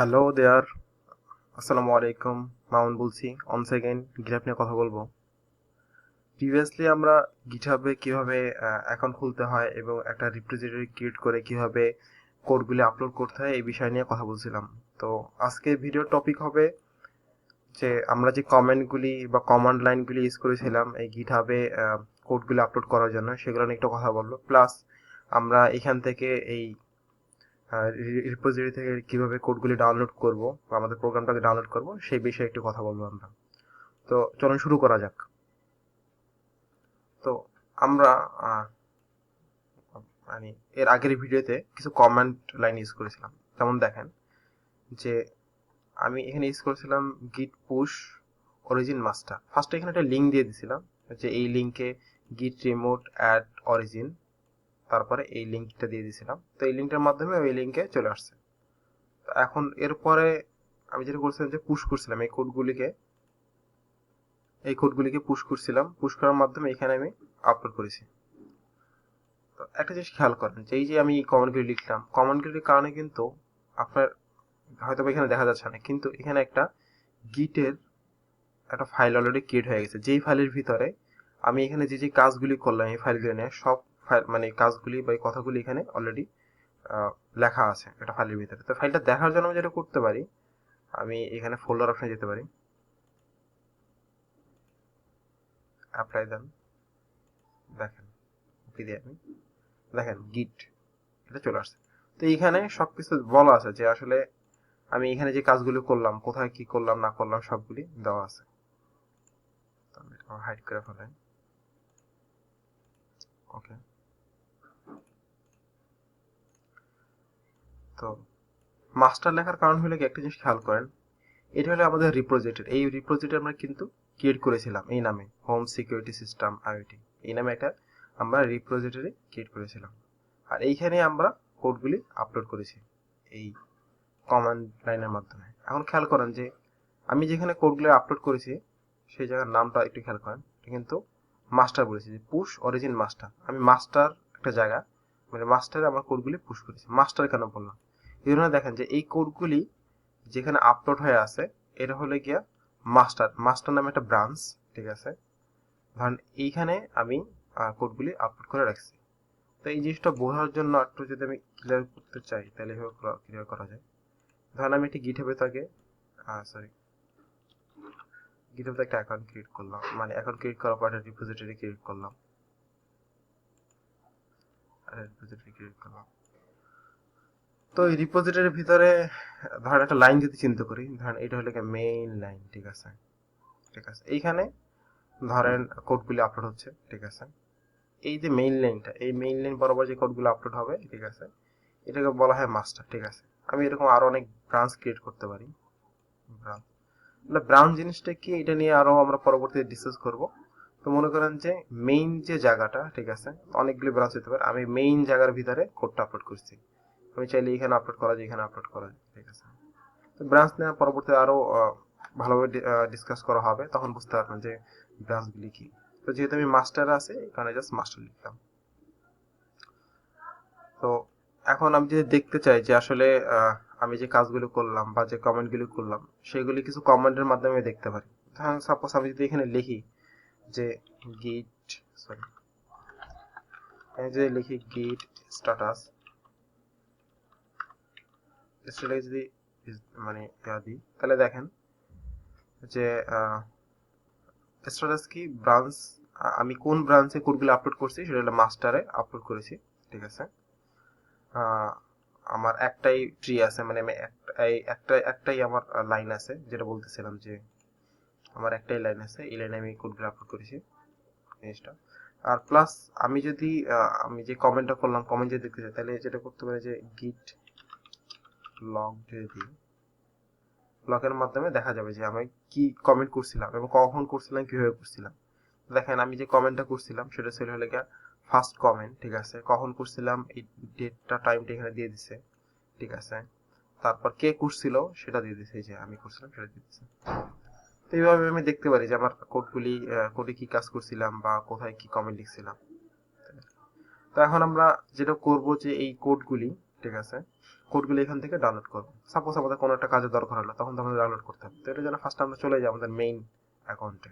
Hello দেয়ার, আসসালামু আলাইকুম। মামুন বলছি। অন সেকেন্ড গিটহাব নিয়ে কথা বলবো। প্রিভিয়াসলি আমরা গিটহাবে কিভাবে অ্যাকাউন্ট খুলতে হয় এবং একটা রিপোজিটরি ক্রিয়েট করে কিভাবে কোডগুলি আপলোড করতে হয় এই বিষয় নিয়ে কথা বলছিলাম। তো আজকে ভিডিওর টপিক হবে যে আমরা যে কমেন্টগুলি বা কমান্ড লাইনগুলি ইউজ করেছিলাম এই গিটহাবে কোডগুলি আপলোড করার জন্য, সেগুলো নিয়ে একটু কথা বলবো। প্লাস আমরা এখান থেকে এই রিপোজিটরি থেকে কিভাবে কোডগুলি ডাউনলোড করব বা আমাদের প্রোগ্রামটাকে ডাউনলোড করব সেই বিষয়ে একটু কথা বলবো আমরা। তো চলুন শুরু করা যাক। তো আমরা মানে এর আগের ভিডিওতে কিছু কমান্ড লাইন ইউজ করেছিলাম। যেমন দেখেন যে আমি এখানে ইউজ করেছিলাম গিট পুশ অরিজিন মাস্টার। ফার্স্টে এখানে একটা লিঙ্ক দিয়ে দিয়েছিলাম যে এই লিঙ্কে গিট রিমোট অ্যাড অরিজিন, তারপরে এই লিঙ্কটা দিয়ে দিয়েছিলাম। তো এই লিঙ্কটার মাধ্যমে ওই লিঙ্কে চলে আসছে। এখন এরপরে আমি যেটা করছিলাম যে পুশ করছিলাম এই কোডগুলিকে পুশ করছিলাম। পুশ করার মাধ্যমে এখানে আমি আপলোড করেছি। তো একটা জিনিস খেয়াল করেন যে এই যে আমি কমেন্টগুলি লিখলাম, কমেন্টগুলির কারণে কিন্তু আপনার হয়তো এখানে দেখা যাচ্ছে না, কিন্তু এখানে একটা গিটের একটা ফাইল অলরেডি ক্রিয়েট হয়ে গেছে, যেই ফাইলের ভিতরে আমি এখানে যে যে কাজগুলি করলাম এই ফাইলগুলি নিয়ে সব ফাইল মানে কাজগুলি বা এই কথাগুলি এখানে অলরেডি লেখা আছে একটা ফাইলের ভিতরে। তো ফাইলটা দেখার জন্য আমি যেটা করতে পারি, আমি এখানে ফোল্ডার অপশনে যেতে পারি, অ্যাপ্লাই দেন, দেখেন ওকে দিয়ে আমি দেখেন গিট এটা চলে আসছে। তো এইখানে সবকিছু বলা আছে যে আসলে আমি এখানে যে কাজগুলো করলাম, কোথায় কি করলাম না করলাম সবগুলি দেওয়া আছে। তো আমি এটা হাইড করে ফেলাই। ওকে, তো মাস্টার লেখার কারণ হলো কি, একটা জিনিস খেয়াল করেন, এটা হলো আমাদের রিপোজিটরি। এই রিপোজিটরি আমরা কিন্তু ক্রিয়েট করেছিলাম এই নামে, হোম সিকিউরিটি সিস্টেম আইওটি, এই নামে একটা আমরা রিপোজিটরি ক্রিয়েট করেছিলাম। আর এইখানে আমরা কোডগুলি আপলোড করেছি এই কমান্ড লাইনের মাধ্যমে। এখন খেয়াল করেন যে আমি যেখানে কোডগুলো আপলোড করেছি সেই জায়গার নামটা একটু খেয়াল করেন, এটা কিন্তু মাস্টার বলেছি যে পুশ অরিজিন মাস্টার। আমি মাস্টার একটা জায়গা মানে মাস্টারে আমার কোডগুলি পুশ করেছি। মাস্টার কেন বললাম, এই জন্য দেখেন যে এই কোডগুলি যেখানে আপলোড হয়ে আছে এটা হলে গিয়া মাস্টার মাস্টার নামে একটা ব্রাঞ্চ, ঠিক আছে। ধরেন এইখানে আমি কোডগুলি আপলোড করে রাখছি। তো এই জিনিসটা বোঝার জন্য একটু যদি আমি ক্লিয়ার করতে চাই তাহলে এভাবে ক্লিয়ার করা যায়। ধরেন আমি একটি গিটহাবে থাকে সরি গিটহাবে একটা অ্যাকাউন্ট ক্রিয়েট করলাম, মানে অ্যাকাউন্ট ক্রিয়েট করার পর একটা রিপোজিটরি ক্রিয়েট করলাম। তো এই রিপোজিটরির ভিতরে ধরেন একটা লাইন যদি চিন্তা করি, ধরেন এটা হলো মেইন লাইন, ঠিক আছে। ঠিক আছে, এইখানে ধরেন কোডগুলি আপলোড হচ্ছে, ঠিক আছে। এই যে মেইন লাইনটা, এই মেইন লাইন বরাবর যে কোডগুলো আপলোড হবে, ঠিক আছে, এটাকে বলা হয় মাস্টার, ঠিক আছে। আমি এরকম আরো অনেক ব্রাঞ্চ ক্রিয়েট করতে পারি। ব্রাঞ্চ ব্রাঞ্চ জিনিসটা কি, এটা নিয়ে আরো আমরা পরবর্তীতে ডিসকাস করব। তো মনে করেন যে মেইন যে জায়গাটা, ঠিক আছে, অনেকগুলি ব্রাঞ্চ হতে পারে, আমি মেইন জায়গার ভিতরে কোডটা আপলোড করছি। আমি চাইলে এখানে আপলোড করা যায়, এখানে আপলোড করা যায়, ঠিক আছে। তো ব্রাঞ্চ নিয়ে পরবর্তীতে আরো ভালোভাবে ডিসকাস করা হবে, তখন বুঝতে পারবেন যে ব্রাঞ্চগুলি কি। তো যেহেতু আমি মাস্টার আছে এখানে জাস্ট মাস্টার লিখলাম। তো এখন আমি যদি দেখতে চাই যে আসলে আমি যে কাজগুলো করলাম বা যে কমেন্টগুলো করলাম সেগুলি কিছু কমেন্টের মাধ্যমে আমি দেখতে পারি। ধরেন সাপোজ আমি যদি এখানে লিখি যে গিট সরি আমি যদি লিখি গিট স্ট্যাটাস স্ট্যাটাস যদি মানে দিই, তাহলে দেখেন যে স্ট্যাটাস কি ব্রাঞ্চ, আমি কোন ব্রাঞ্চে কোডগুলো আপলোড করছি সেটা হলো মাস্টারে আপলোড করেছি, ঠিক আছে। আমার একটাই ট্রি আছে, মানে আমি একটাই আমার লাইন আছে, যেটা বলতেছিলাম যে আমার একটাই লাইন আছে, এই লাইনে আমি কোডগুলো আপলোড করেছি জিনিসটা। আর প্লাস আমি যদি আমি যে কমেন্টটা করলাম, কমেন্ট যদি দেখতে চাই তাহলে যেটা করতে পারি যে গিট লগ যদি দিই, লগের মাধ্যমে দেখা যাবে যে আমি কি কমেন্ট করছিলাম এবং কখন করছিলাম, কিভাবে করছিলাম। দেখেন আমি যে কমেন্টটা করছিলাম সেটা ছিল হলে গিয়া ফার্স্ট কমেন্ট, ঠিক আছে। কখন করছিলাম এই ডেটটা টাইমটা এখানে দিয়ে দিছে, ঠিক আছে। তারপর কে করছিল সেটা দিয়ে দিছে, যে আমি করছিলাম সেটা দিয়ে দিছে। তো এইভাবে আমি দেখতে পারি যে আমার কোডে কি কাজ করছিলাম বা কোথায় কি কমেন্ট লিখছিলাম। তো এখন আমরা যেটা করব যে এই কোডগুলি, ঠিক আছে, কোডগুলো এখান থেকে ডাউনলোড করবো। সাপোজ আমাদের কোনো একটা কাজে দরকার হলো, তখন তো আমাদের ডাউনলোড করতে হবে। তো এটার জন্য ফার্স্ট আমরা চলে যাই আমাদের মেইন অ্যাকাউন্টে।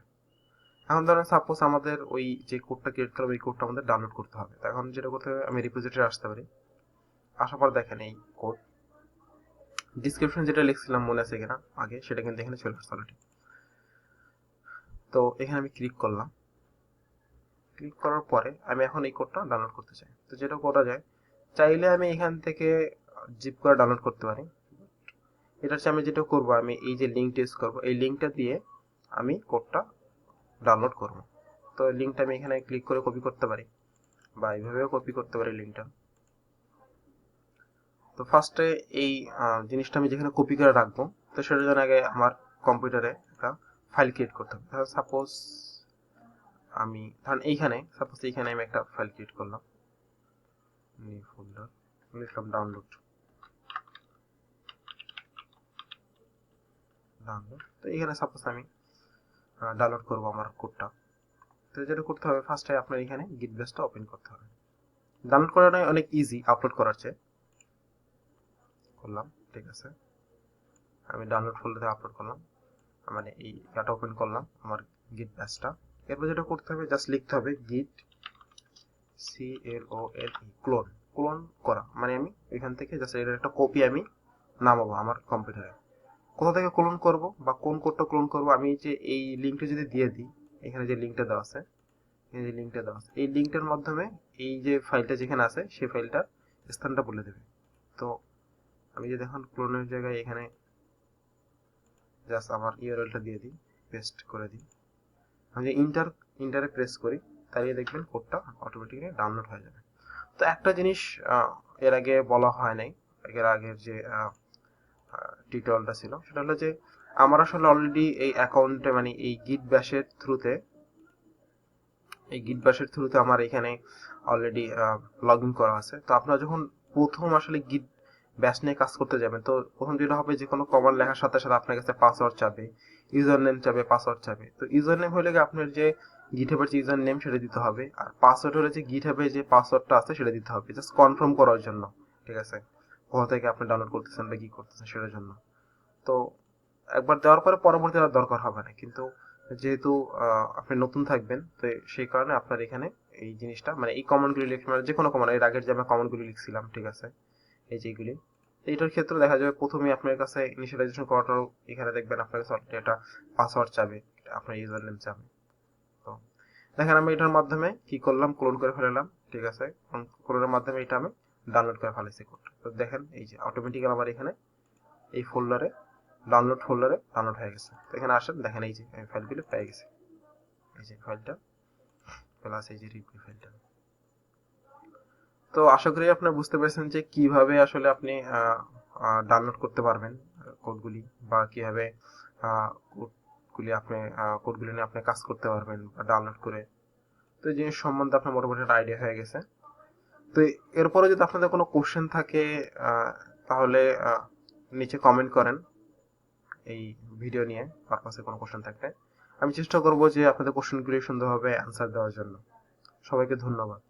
এখন ধরেন সাপোজ আমাদের ওই যে কোডটা ক্রিয়েট করবো এই কোডটা আমাদের ডাউনলোড করতে হবে। তো এখন যেটা করতে হবে, আমি রিপোজিটরি আসতে পারি। আসার পর দেখেন এই কোড ডিসক্রিপশন যেটা লিখছিলাম মনে আছে কিনা আগে, সেটা কিন্তু এখানে চলে আসছে অলরেডি। তো এখানে আমি ক্লিক করলাম। ক্লিক করার পরে আমি এখন এই কোডটা ডাউনলোড করতে চাই। তো যেটা করা যায়, চাইলে আমি এখান থেকে জিপ করে ডাউনলোড করতে পারি। এটা হচ্ছে আমি যেটা করবো, আমি এই যে লিঙ্কটা ইউজ করবো, এই লিঙ্কটা দিয়ে আমি কোডটা ডাউনলোড করবো। তো লিঙ্কটা আমি এখানে ক্লিক করে কপি করতে পারি, বা এইভাবেও কপি করতে পারি লিঙ্কটা। তো ফার্স্টে এই জিনিসটা আমি যেখানে কপি করে রাখবো, তো সেটার জন্য আগে আমার কম্পিউটারে একটা ফাইল ক্রিয়েট করতে হবে। ধরুন সাপোজ আমি এইখানে আমি একটা ফাইল ক্রিয়েট করলাম, নিউ ফোল্ডার, লিখলাম ডাউনলোড। তো এখানে সাপোজ আমি ডাউনলোড করবো আমার কোডটা। তো যেটা করতে হবে, ফার্স্টে আপনার এখানে গিট বেসটা ওপেন করতে হবে। ডাউনলোড করাটা অনেক ইজি আপলোড করার চেয়ে। করলাম, ঠিক আছে, আমি ডাউনলোড ফোল্ডারে আপলোড করলাম, মানে এই ডাটা ওপেন করলাম আমার গিট ব্যাসটা। এরপর যেটা করতে হবে, জাস্ট লিখতে হবে গিট ক্লোন। ক্লোন করা মানে আমি এখান থেকে জাস্ট এর একটা কপি আমি নামাবো আমার কম্পিউটারে। কোথা থেকে ক্লোন করব বা কোন কোডটা ক্লোন করব, আমি যে এই লিঙ্কটা যদি দিয়ে দিই, এখানে যে লিঙ্কটা দেওয়া আছে, এই লিঙ্কটার মাধ্যমে এই যে ফাইলটা যেখানে আছে সেই ফাইলটার স্থানটা বলে দেবে। তো আমি যে দেখুন ক্লোনের জায়গায় এখানে জাস্ট আমার ইউআরএলটা দিয়ে দিই, পেস্ট করে দিই। আমি যে ইন্টারে প্রেস করি, তাহলে দেখবেন কোডটা অটোমেটিক্যালি ডাউনলোড হয়ে যাবে। তো একটা জিনিস এর আগে বলা হয় নাই, এর আগের যে টিউটোরিয়ালটা ছিল, সেটা হলো যে আমার আসলে অলরেডি এই অ্যাকাউন্টে, মানে এই গিট ব্যাশের থ্রুতে আমার এখানে অলরেডি লগ ইন করা আছে। তো আপনারা যখন প্রথম আসলে গিট ব্যাশ নিয়ে কাজ করতে যাবেন, তো প্রথম যেটা হবে, যে কোনো কমান্ড লেখার সাথে সাথে আপনার কাছে পাসওয়ার্ড চাবে, ইউজার নেম চাবে, পাসওয়ার্ড চাবে। তো ইউজার নেম হলে আপনার যে গিটহাবের যে ইউজার নেম সেটা দিতে হবে, আর পাসওয়ার্ড হলে যে গিটহাবে যে পাসওয়ার্ডটা আছে সেটা দিতে হবে, জাস্ট কনফার্ম করার জন্য, ঠিক আছে, কোথা থেকে আপনি ডাউনলোড করতেছেন বা কি করতেছেন সেটার জন্য। তো একবার দেওয়ার পরে পরবর্তী আর দরকার হবে না, কিন্তু যেহেতু আপনি নতুন থাকবেন, তো সেই কারণে আপনার এখানে এই জিনিসটা, মানে এই কমান্ডগুলি লিখতে, মানে যে কোনো কমান্ড, এর আগের যে আমরা কমান্ডগুলি লিখছিলাম, ঠিক আছে, এই যেগুলি, এইটার ক্ষেত্রে দেখা যাবে প্রথমে আপনার কাছে ইনিশিয়ালাইজেশন করাটাও এখানে দেখবেন আপনার কাছে অলরেডি একটা পাসওয়ার্ড চাবে, আপনার ইউজার নেম চাবে। তো দেখেন আমি এটার মাধ্যমে কি করলাম, ক্লোন করে ফেললাম, ঠিক আছে, ক্লোনের মাধ্যমে এটা আমি ডাউনলোড করে ফেলেছি কোড। তো দেখেন এই যে অটোমেটিক্যালি আমার এখানে এই ডাউনলোড ফোল্ডারে ডাউনলোড হয়ে গেছে। তো এখানে আসেন, দেখেন এই যে আমি ফাইলগুলো পেয়ে গেছি, এই যে ফাইলটা প্লাস এই যে রিপ্লে ফাইলটা। তো আশা করি আপনারা বুঝতে পেরেছেন যে কিভাবে আসলে আপনি ডাউনলোড করতে পারবেন কোডগুলি, বা কিভাবে কোডগুলি নিয়ে আপনি কাজ করতে পারবেন বা ডাউনলোড করে। তো এই জিনিস সম্বন্ধে আপনার মোটামুটি একটা আইডিয়া হয়ে গেছে। তো এরপরে যদি আপনাদের কোনো কোশ্চেন থাকে, তাহলে নিচে কমেন্ট করেন এই ভিডিও নিয়ে পারপাসে কোনো কোশ্চেন থাকলে। আমি চেষ্টা করব যে আপনাদের কোশ্চেনগুলি সুন্দরভাবে অ্যান্সার দেওয়ার জন্য। সবাইকে ধন্যবাদ।